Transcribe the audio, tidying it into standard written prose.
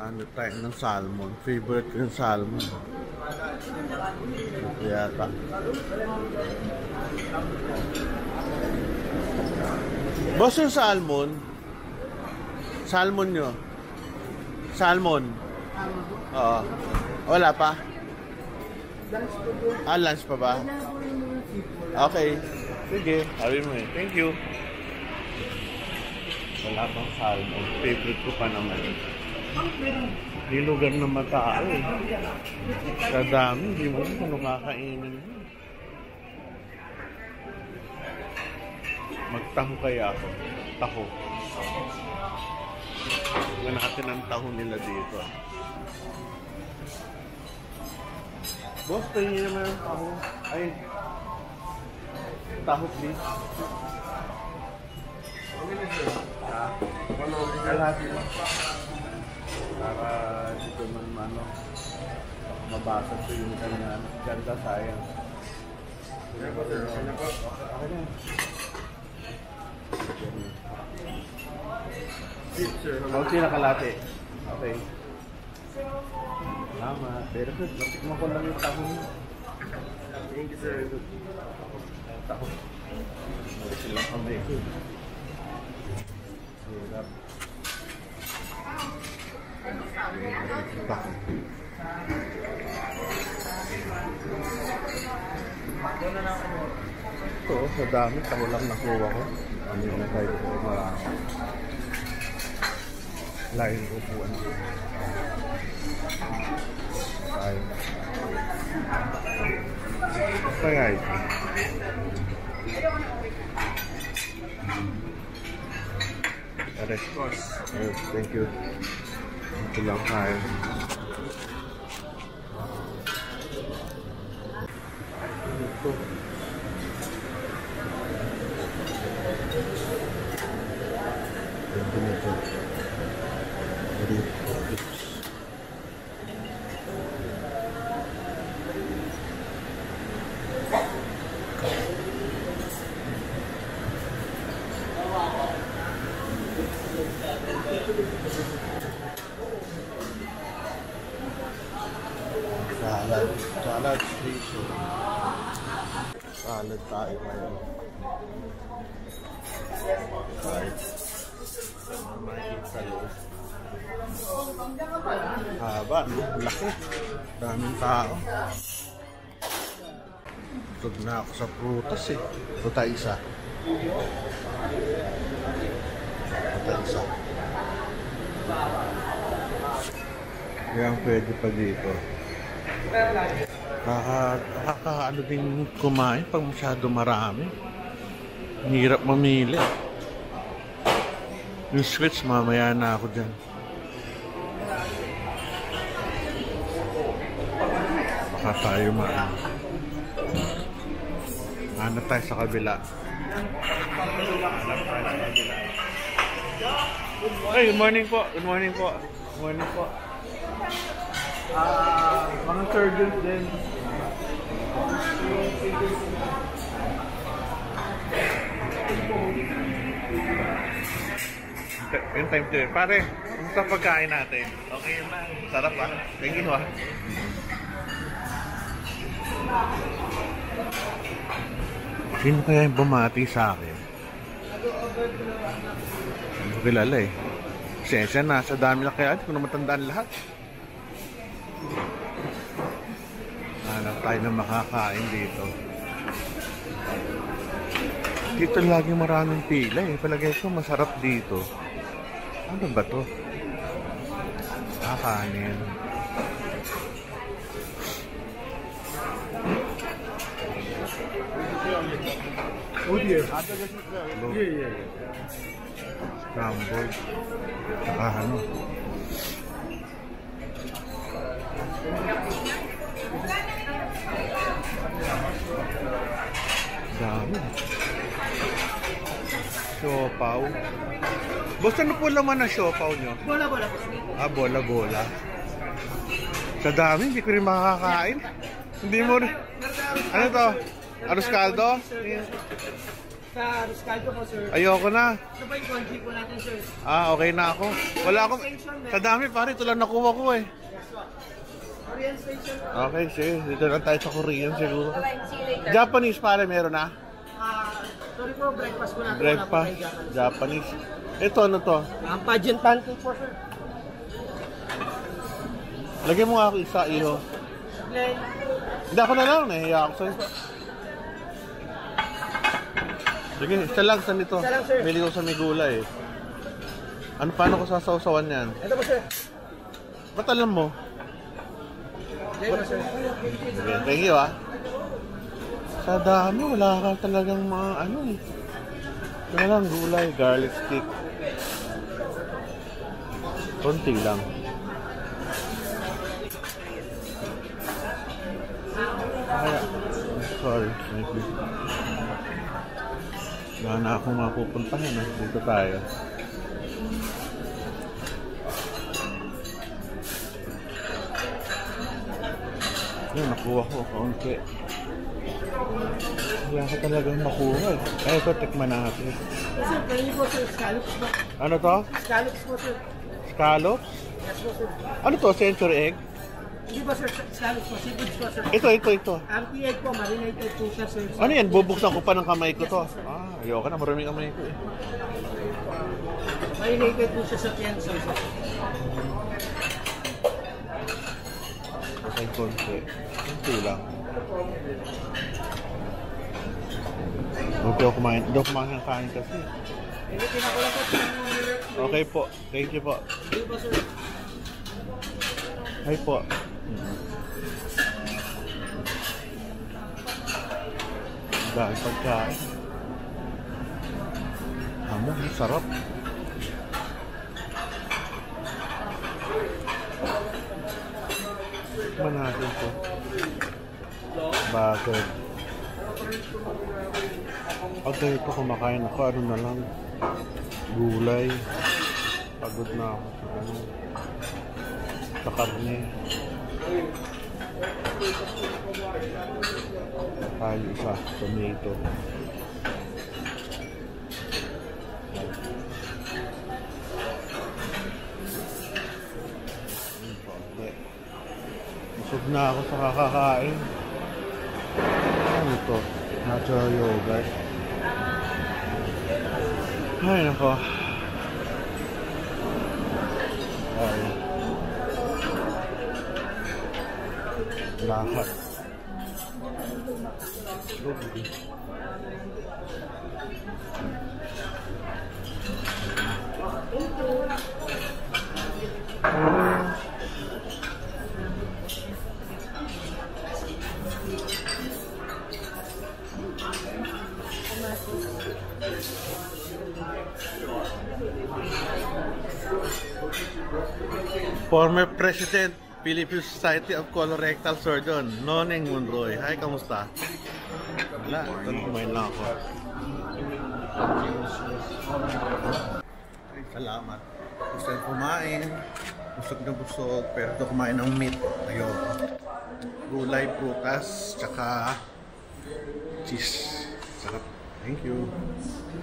Ano tayo ng salmon. Favorite ko yung salmon. Yata. Boss, yung salmon. Salmon nyo. Salmon. Oo. Wala pa? Lunch pa ba? Okay. Sige. Sabi mo eh. Thank you. Wala pang salmon. Favorite ko pa naman. Di lugar na matao eh. Sa dami. Hindi mo kung kakainin. Magtaho kaya ako. Taho. Nga natin ang taho nila dito. Boss, tingin naman ang taho. Ay. Taho please. Kalahati mo. Para dito man mabasa ko yung kanya ganda sayang. Okay na. Kunti na kalahati. Okay. Salamat. Pero good. Natikman ko lang yung taho niya. Thank you sir. Taho. Silang kami. Hirap. Taho. Ito, sa dami. Taho lang nakuha ko. Ano yung tayo ko marami. Lain upuan. Tayo. Kaya ito. Of course. Thank you. Ito lang tayo. Ito. Ito nito. Salad dito. Salad tayo ngayon. Right. Mamahin sa loob. Haba, no? Laki. Daming tao. Tug na ako sa prutas eh. Ito tayo isa. Yan pwede pa dito. Nakakaano din kumain pag masyado marami. Hirap mamili. Yung sweets mamaya na ako dyan. Baka tayo hanap tayo sa kabila. Hey, good morning po. Good morning po. Good morning po. Mga surgeons din. Yung time to it. Pare, kumusta pagkain natin? Okay yun lang. Sarap ah. Thank you ah. Sino kaya yung bumati sa akin? Hindi ko kilala eh. Sensya na. Sa dami na kaya. Hindi ko na matandaan lahat. Hanap tayo na makakain dito. Dito lagi maraming pila eh. Palagay ko masarap dito. Ano ba to? Kakanin. Oh dear. Yeah. Scramble. Saka ano. Dami. Siopaw. Boss, ano po laman ang siopaw nyo? Bola-bola po. Ah, bola-bola. Sa dami, hindi ko rin makakain. Hindi mo rin. Ano to? Arroz caldo? Sa Riscaldo po, sir. Ayoko na. Ito ba yung corn beef po natin, sir? Ah, okay na ako. Wala akong... Sa dami pare, ito lang nakuha ko eh. Korean station. Okay, sige. Dito lang tayo sa Korean siguro. See you later. Japanese pare, meron na? Sorry po, breakfast po natin. Breakfast, Japanese. Ito, ano to? Ang pageant pancake po, sir. Lagyan mo nga ako isa, iho. Glenn. Hindi ako na lang, nahiya ako sa'yo. Sige, isa lang sa nito. Isa lang, sir. Bili ko sa may gulay eh. Ano, paano ko sasawsawan yan? Ito po, sir. Ba't alam mo? Glenn po, sir. Sige, thank you ah. Sa dami, wala ka talagang mga ano eh. Ito lang, gulay, garlic stick. Konti lang. Kaya, sorry, thank you. Wala na akong mapupuntahan eh. Dito tayo. Yun, nakuha ko kaunti. Wala ka talagang makuha eh. Ay, ito, tikman natin. Sir, kainin po, sir. Scallops ba? Ano to? Scallops po, sir. Scallops? Yes po, sir. Ano to? Century egg? Hindi ba, sir? Scallops po. Seafoods po, sir. Ito. Auntie egg po, marinated po siya, sir. Ano yan? Bubuksan ko pa ng kamay ko to. Ah, ayoko na. Maraming kamay ko eh. Marinated po siya sa pienso, sir. Patay konti. Konti lang. Huwag ako kumain. Hindi ako kumain ng kain kasi. Hindi, pinakulang po. Okay po. Thank you po. Hindi po, sir. Hi po. Dahil pagkain. Hamon, sarap. Tikman natin po. Bakit? Okay, ito kumakain ako. Ano na lang? Gulay. Pagod na ako sa ganun. Sa karne. Tayo isa. Tomato. Busog na ako sa kakakain. Ano to? Natural yogurt. Ay, nako. Ay. Lahat. Lugi. Former President, Philippine Society of Colorectal Surgeon, Noneng Monroy. Hi, kamusta? Wala, ito kumain lang ako. Ay, salamat. Gusto yung kumain. Busog na busog, pero ito kumain ng meat. Ayun. Gulay, prutas, tsaka cheese. Sarap. Thank you.